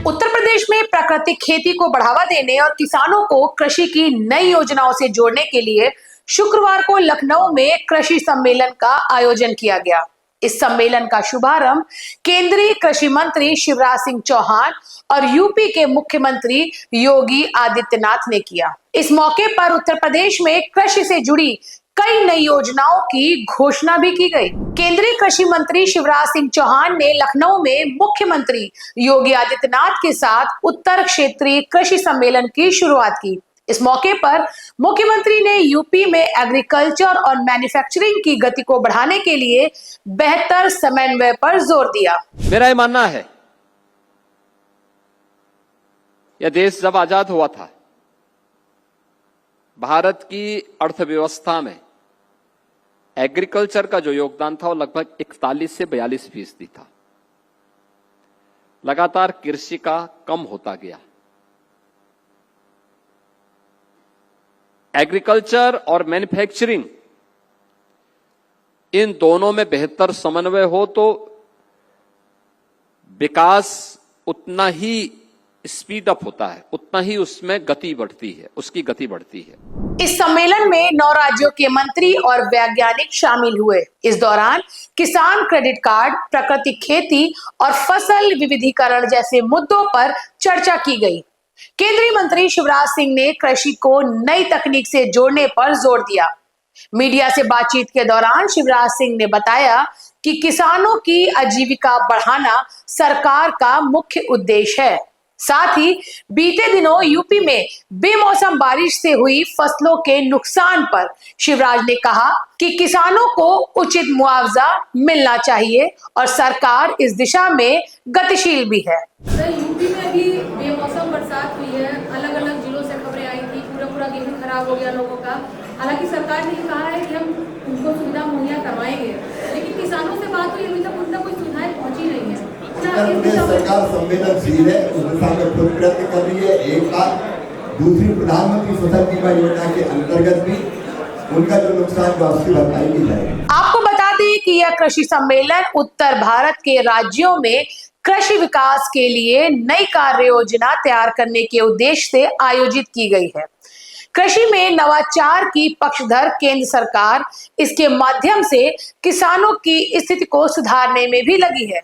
उत्तर प्रदेश में प्राकृतिक खेती को बढ़ावा देने और किसानों को कृषि की नई योजनाओं से जोड़ने के लिए शुक्रवार को लखनऊ में कृषि सम्मेलन का आयोजन किया गया। इस सम्मेलन का शुभारंभ केंद्रीय कृषि मंत्री शिवराज सिंह चौहान और यूपी के मुख्यमंत्री योगी आदित्यनाथ ने किया। इस मौके पर उत्तर प्रदेश में कृषि से जुड़ी कई नई योजनाओं की घोषणा भी की गई। केंद्रीय कृषि मंत्री शिवराज सिंह चौहान ने लखनऊ में मुख्यमंत्री योगी आदित्यनाथ के साथ उत्तर क्षेत्रीय कृषि सम्मेलन की शुरुआत की। इस मौके पर मुख्यमंत्री ने यूपी में एग्रीकल्चर और मैन्युफैक्चरिंग की गति को बढ़ाने के लिए बेहतर समन्वय पर जोर दिया। मेरा यह मानना है, यह देश जब आजाद हुआ था, भारत की अर्थव्यवस्था में एग्रीकल्चर का जो योगदान था वो लगभग 41 से 42% था। लगातार कृषि का कम होता गया। एग्रीकल्चर और मैन्युफैक्चरिंग, इन दोनों में बेहतर समन्वय हो तो विकास उतना ही स्पीड अप होता है, उतना ही उसमें गति बढ़ती है, उसकी गति बढ़ती है। इस सम्मेलन में 9 राज्यों के मंत्री और वैज्ञानिक शामिल हुए। इस दौरान किसान क्रेडिट कार्ड, प्राकृतिक खेती और फसल विविधीकरण जैसे मुद्दों पर चर्चा की गई। केंद्रीय मंत्री शिवराज सिंह ने कृषि को नई तकनीक से जोड़ने पर जोर दिया। मीडिया से बातचीत के दौरान शिवराज सिंह ने बताया कि किसानों की आजीविका बढ़ाना सरकार का मुख्य उद्देश्य है। साथ ही बीते दिनों यूपी में बेमौसम बारिश से हुई फसलों के नुकसान पर शिवराज ने कहा कि किसानों को उचित मुआवजा मिलना चाहिए और सरकार इस दिशा में गतिशील भी है। सर, यूपी में भी बेमौसम बरसात हुई है। अलग अलग जिलों से खबरें आई थी, पूरा गेहूं खराब हो गया लोगों का। हालांकि सरकार ने कहा है कि हम उनको सुविधा मुहैया करवाएंगे, लेकिन किसानों से बात हुई, अभी तक उन तक कोई सुविधाएं पहुंची नहीं है। सरकार संवेदनशील है, उस दिशा में खुद प्रयत्न कर रही है। एक बात, दूसरी, प्रधानमंत्री फसल बीमा योजना के अंतर्गत भी उनका जो नुकसान वापसी भरपाई की जाएगी। आपको बता दें कि यह कृषि सम्मेलन उत्तर भारत के राज्यों में कृषि विकास के लिए नई कार्य योजना तैयार करने के उद्देश्य से आयोजित की गई है। कृषि में नवाचार की पक्षधर केंद्र सरकार इसके माध्यम से किसानों की स्थिति को सुधारने में भी लगी है।